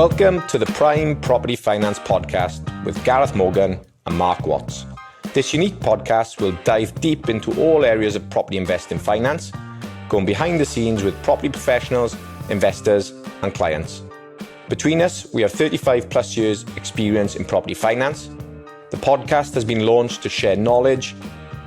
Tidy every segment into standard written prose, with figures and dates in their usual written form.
Welcome to the Prime Property Finance Podcast with Gareth Morgan and Mark Watts. This unique podcast will dive deep into all areas of property investing finance, going behind the scenes with property professionals, investors and clients. Between us, we have 35 plus years experience in property finance. The podcast has been launched to share knowledge,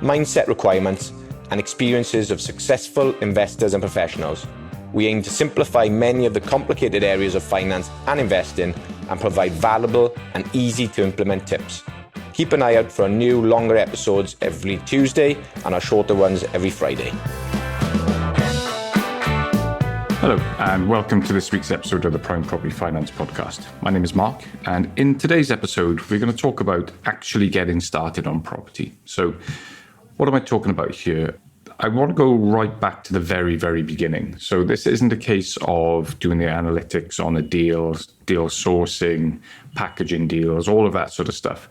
mindset requirements and experiences of successful investors and professionals. We aim to simplify many of the complicated areas of finance and investing and provide valuable and easy to implement tips. Keep an eye out for our new longer episodes every Tuesday and our shorter ones every Friday. Hello and welcome to this week's episode of the Prime Property Finance Podcast. My name is Mark, and in today's episode we're going to talk about actually getting started on property. So what am I talking about here? I want to go right back to the very, very beginning. So this isn't a case of doing the analytics on a deal sourcing, packaging deals, all of that sort of stuff.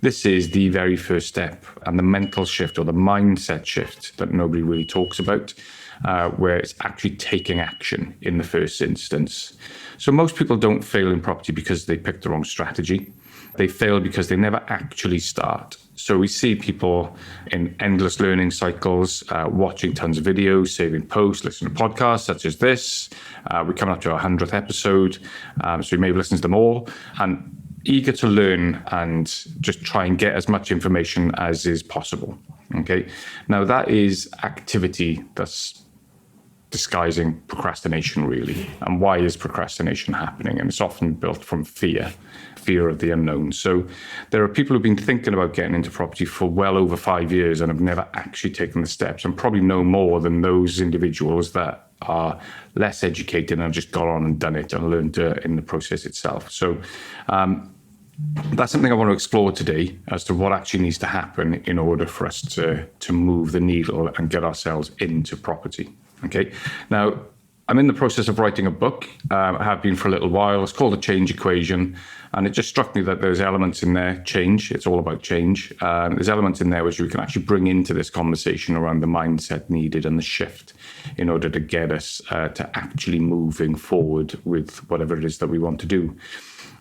This is the very first step and the mental shift or the mindset shift that nobody really talks about, where it's actually taking action in the first instance. So most people don't fail in property because they picked the wrong strategy. They fail because they never actually start. So we see people in endless learning cycles, watching tons of videos, saving posts, listening to podcasts such as this. We're coming up to our 100th episode, so you may have listened to them all, and eager to learn and just try and get as much information as is possible. Okay, now that is activity that's disguising procrastination, really. And why is procrastination happening? And it's often built from fear of the unknown. So there are people who've been thinking about getting into property for well over 5 years and have never actually taken the steps, and probably no more than those individuals that are less educated and have just got on and done it and learned in the process itself. So that's something I want to explore today as to what actually needs to happen in order for us to move the needle and get ourselves into property. Okay. Now, I'm in the process of writing a book. I have been for a little while. It's called The Change Equation. And it just struck me that there's elements in there, change, it's all about change. There's elements in there which we can actually bring into this conversation around the mindset needed and the shift in order to get us to actually moving forward with whatever it is that we want to do.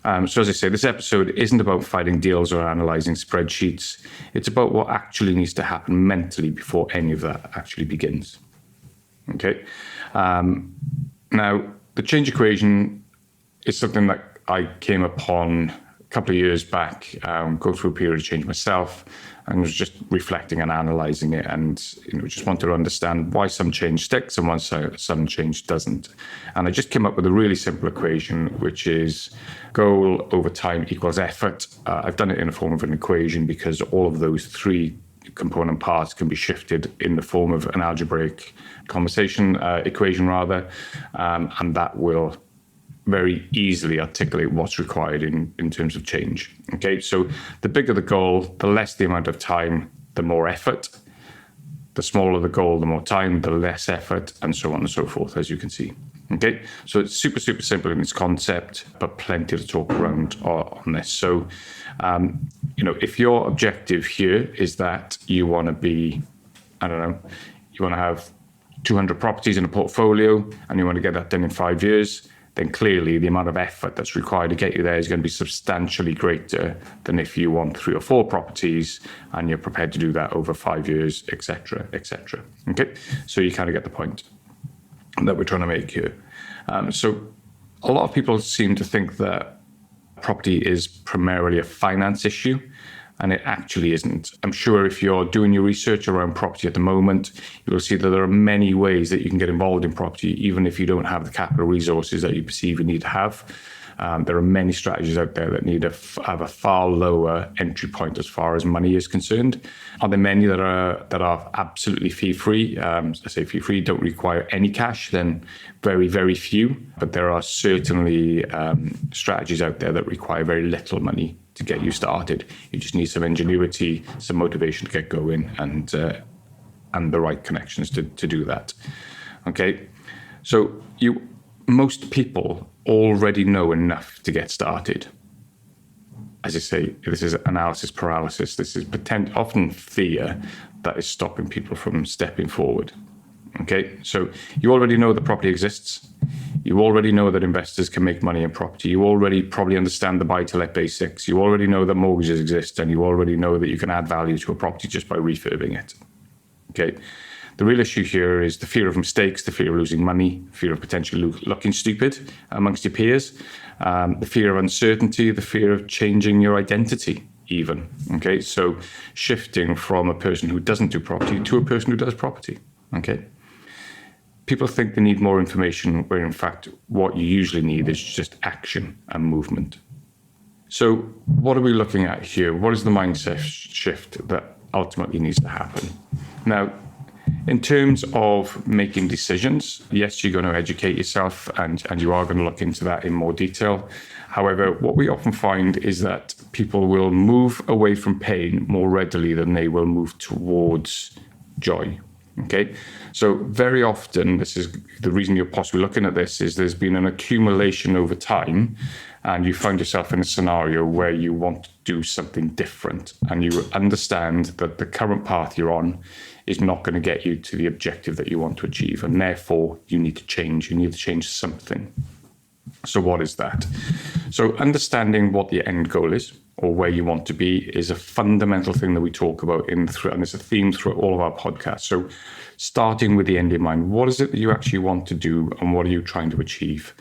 So as I say, this episode isn't about finding deals or analysing spreadsheets. It's about what actually needs to happen mentally before any of that actually begins. Okay. Now, the change equation is something that I came upon a couple of years back, go through a period of change myself, and was just reflecting and analysing it, and just wanted to understand why some change sticks and why some change doesn't. And I just came up with a really simple equation, which is goal over time equals effort. I've done it in the form of an equation because all of those three component parts can be shifted in the form of an algebraic equation, and that will very easily articulate what's required in terms of change. Okay, so the bigger the goal, the less the amount of time, the more effort. The smaller the goal, the more time, the less effort, and so on and so forth, as you can see. Okay, so it's super, super simple in its concept, but plenty to talk around on this. So, if your objective here is that you want to be, you want to have 200 properties in a portfolio and you want to get that done in 5 years, then clearly the amount of effort that's required to get you there is going to be substantially greater than if you want 3 or 4 properties and you're prepared to do that over 5 years, etc., etc. Okay, so you kind of get the point that we're trying to make here. So a lot of people seem to think that property is primarily a finance issue, and it actually isn't. I'm sure if you're doing your research around property at the moment, you will see that there are many ways that you can get involved in property, even if you don't have the capital resources that you perceive you need to have. There are many strategies out there that need to have a far lower entry point as far as money is concerned. Are there many that are absolutely fee-free? I say fee-free, don't require any cash, then very, very few. But there are certainly strategies out there that require very little money to get you started. You just need some ingenuity, some motivation to get going, and the right connections to do that. Okay, so most people already know enough to get started. As I say, this is analysis paralysis. This is often fear that is stopping people from stepping forward. Okay, so you already know the property exists. You already know that investors can make money in property. You already probably understand the buy-to-let basics. You already know that mortgages exist, and you already know that you can add value to a property just by refurbing it. Okay. The real issue here is the fear of mistakes, the fear of losing money, fear of potentially looking stupid amongst your peers, the fear of uncertainty, the fear of changing your identity even. Okay. So shifting from a person who doesn't do property to a person who does property. Okay. People think they need more information, where in fact, what you usually need is just action and movement. So what are we looking at here? What is the mindset shift that ultimately needs to happen? Now, in terms of making decisions, yes, you're going to educate yourself and you are going to look into that in more detail. However, what we often find is that people will move away from pain more readily than they will move towards joy. Okay, so very often, this is the reason you're possibly looking at this, is there's been an accumulation over time, and you find yourself in a scenario where you want to do something different, and you understand that the current path you're on is not going to get you to the objective that you want to achieve, and therefore you need to change. You need to change something. So what is that? So understanding what the end goal is, or where you want to be, is a fundamental thing that we talk about and it's a theme through all of our podcasts. So starting with the end in mind, what is it that you actually want to do and what are you trying to achieve?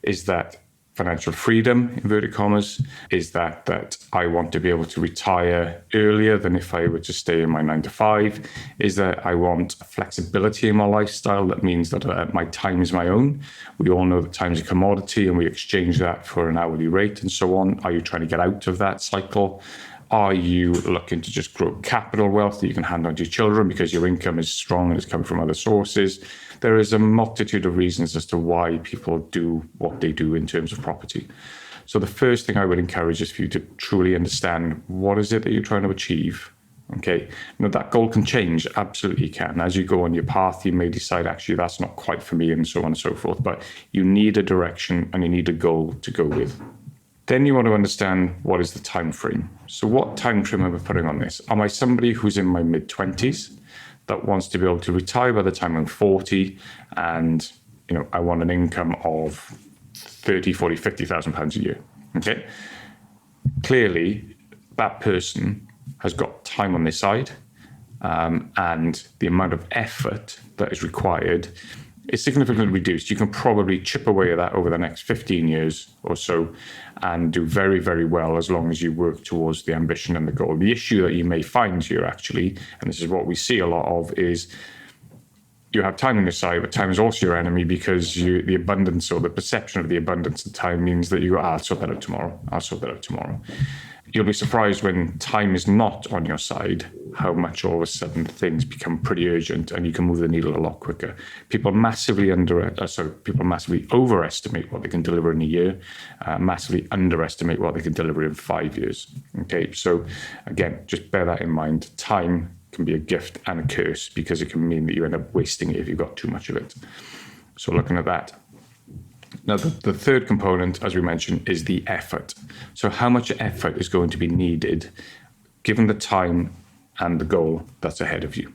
Is that financial freedom, inverted commas? Is that I want to be able to retire earlier than if I were to stay in my 9 to 5? Is that I want flexibility in my lifestyle? That means that my time is my own. We all know that time is a commodity and we exchange that for an hourly rate and so on. Are you trying to get out of that cycle? Are you looking to just grow capital wealth that you can hand on to your children because your income is strong and it's coming from other sources? There is a multitude of reasons as to why people do what they do in terms of property. So the first thing I would encourage is for you to truly understand what is it that you're trying to achieve. Okay, now that goal can change, absolutely can. As you go on your path, you may decide, actually, that's not quite for me and so on and so forth, but you need a direction and you need a goal to go with. Then you want to understand what is the time frame. So what time frame am I putting on this? Am I somebody who's in my mid-20s that wants to be able to retire by the time I'm 40 and, I want an income of 30, 40, 50,000 pounds a year? Okay. Clearly, that person has got time on their side, and the amount of effort that is required is significantly reduced. You can probably chip away at that over the next 15 years or so and do very, very well as long as you work towards the ambition and the goal. The issue that you may find here, actually, and this is what we see a lot of, is you have time on your side, but time is also your enemy because the abundance or the perception of the abundance of time means that you go, I'll sort that out tomorrow. You'll be surprised when time is not on your side, how much all of a sudden things become pretty urgent and you can move the needle a lot quicker. People massively overestimate what they can deliver in a year, massively underestimate what they can deliver in 5 years. Okay, so again, just bear that in mind. Time can be a gift and a curse because it can mean that you end up wasting it if you've got too much of it. So looking at that. Now, the third component, as we mentioned, is the effort. So how much effort is going to be needed given the time and the goal that's ahead of you?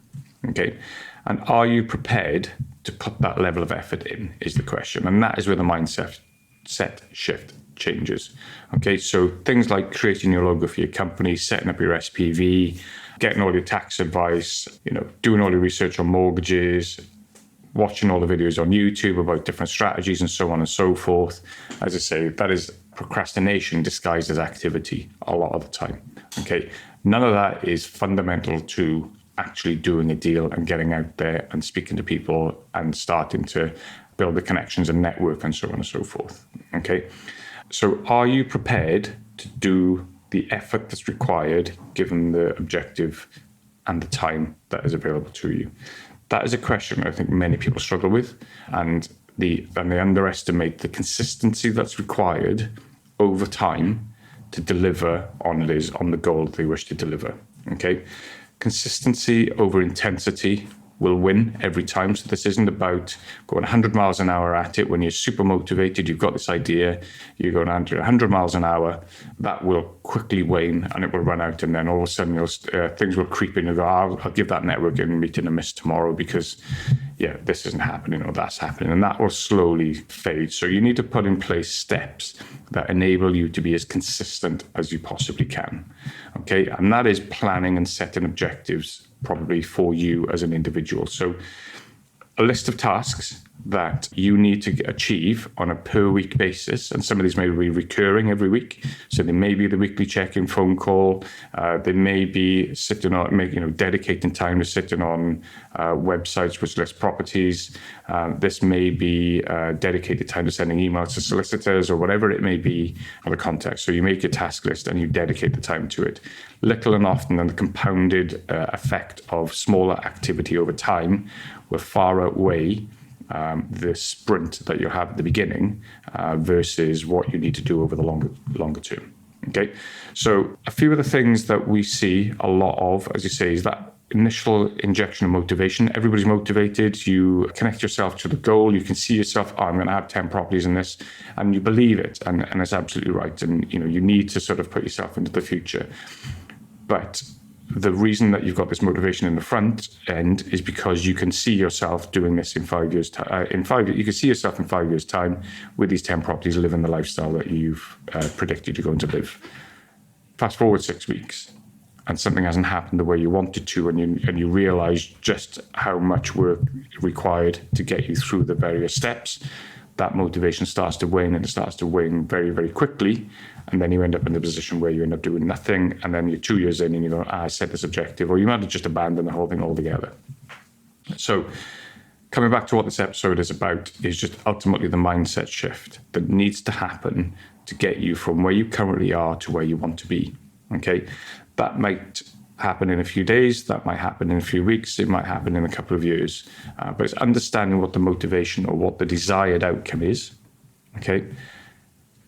Okay. And are you prepared to put that level of effort in is the question. And that is where the mindset shift changes. Okay. So things like creating your logo for your company, setting up your SPV, getting all your tax advice, doing all your research on mortgages, watching all the videos on YouTube about different strategies and so on and so forth. As I say, that is procrastination disguised as activity a lot of the time. Okay. None of that is fundamental to actually doing a deal and getting out there and speaking to people and starting to build the connections and network and so on and so forth. Okay. So are you prepared to do the effort that's required given the objective and the time that is available to you? That is a question I think many people struggle with, and they underestimate the consistency that's required over time to deliver on the goal they wish to deliver. Okay, consistency over intensity will win every time. So this isn't about going 100 miles an hour at it when you're super motivated, you've got this idea, you're going 100 miles an hour, that will quickly wane and it will run out. And then all of a sudden things will creep in and go, I'll give that networking meeting a miss tomorrow because yeah, this isn't happening or that's happening, and that will slowly fade. So you need to put in place steps that enable you to be as consistent as you possibly can. Okay, and that is planning and setting objectives probably for you as an individual. So a list of tasks that you need to achieve on a per week basis. And some of these may be recurring every week. So they may be the weekly check-in phone call. They may be sitting on, dedicating time to sitting on websites which list properties. This may be dedicated time to sending emails to solicitors or whatever it may be for the context. So you make your task list and you dedicate the time to it. Little and often, and the compounded effect of smaller activity over time will far outweigh the sprint that you have at the beginning versus what you need to do over the longer term. Okay, so a few of the things that we see a lot of, as you say, is that initial injection of motivation. Everybody's motivated. You connect yourself to the goal. You can see yourself, I'm going to have 10 properties in this, and you believe it, and it's absolutely right. And you need to sort of put yourself into the future. But the reason that you've got this motivation in the front end is because you can see yourself doing this in 5 years' time. You can see yourself in 5 years' time with these 10 properties, living the lifestyle that you've predicted you're going to live. Fast forward 6 weeks, and something hasn't happened the way you wanted to, and you realize just how much work required to get you through the various steps. That motivation starts to wane, and it starts to wane very, very quickly. And then you end up in the position where you end up doing nothing. And then you're 2 years in and you go, I set this objective, or you might have just abandoned the whole thing altogether. So coming back to what this episode is about is just ultimately the mindset shift that needs to happen to get you from where you currently are to where you want to be. Okay. That might happen in a few days. That might happen in a few weeks. It might happen in a couple of years. But it's understanding what the motivation or what the desired outcome is. Okay.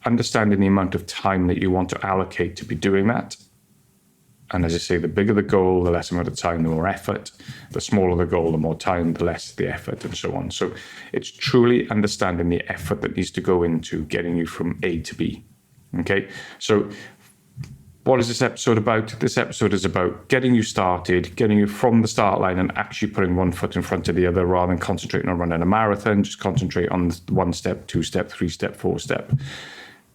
Understanding the amount of time that you want to allocate to be doing that. And as I say, the bigger the goal, the less amount of time, the more effort. The smaller the goal, the more time, the less the effort, and so on. So it's truly understanding the effort that needs to go into getting you from A to B. Okay. So what is this episode about? This episode is about getting you started, getting you from the start line and actually putting one foot in front of the other rather than concentrating on running a marathon. Just concentrate on 1 step, 2 step, 3 step, 4 step.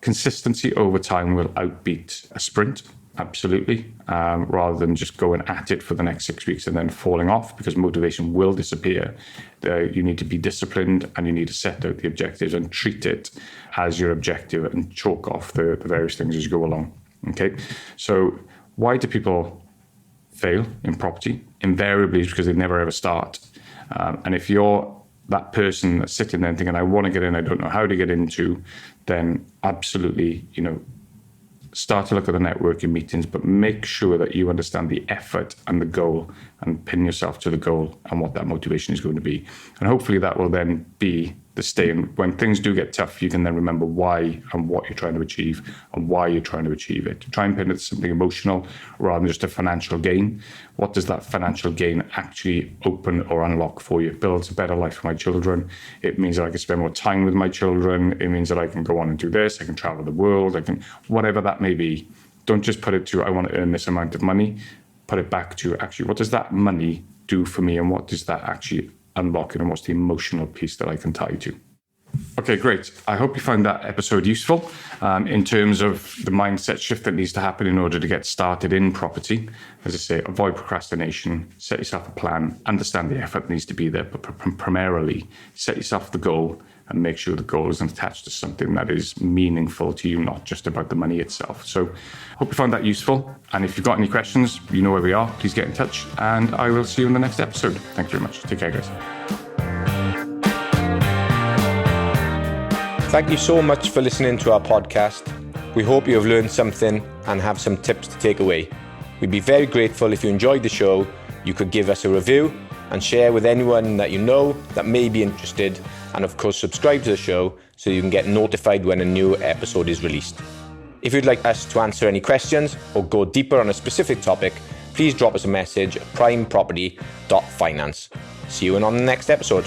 Consistency over time will outbeat a sprint, absolutely, rather than just going at it for the next 6 weeks and then falling off, because motivation will disappear. You need to be disciplined, and you need to set out the objectives and treat it as your objective and chalk off the various things as you go along. Okay, so why do people fail in property? Invariably, it's because they never ever start. And if you're that person that's sitting there thinking, I want to get in, I don't know how to get into, then absolutely, start to look at the networking meetings, but make sure that you understand the effort and the goal and pin yourself to the goal and what that motivation is going to be. And hopefully that will then be the stay. And when things do get tough, you can then remember why and what you're trying to achieve and why you're trying to achieve it. Try and pin it to something emotional rather than just a financial gain. What does that financial gain actually open or unlock for you? It builds a better life for my children. It means that I can spend more time with my children. It means that I can go on and do this. I can travel the world. I can, whatever that may be. Don't just put it to, I want to earn this amount of money. Put it back to actually, what does that money do for me? And what does that actually unlock, and what's the emotional piece that I can tie to? Okay, great. I hope you found that episode useful in terms of the mindset shift that needs to happen in order to get started in property. As I say, avoid procrastination, set yourself a plan, understand the effort that needs to be there, but primarily set yourself the goal and make sure the goal is attached to something that is meaningful to you, not just about the money itself. So hope you found that useful. And if you've got any questions, you know where we are. Please get in touch, and I will see you in the next episode. Thanks very much. Take care, guys. Thank you so much for listening to our podcast. We hope you have learned something and have some tips to take away. We'd be very grateful if you enjoyed the show. You could give us a review and share with anyone that you know that may be interested. And of course, subscribe to the show so you can get notified when a new episode is released. If you'd like us to answer any questions or go deeper on a specific topic, please drop us a message at primeproperty.finance. See you on the next episode.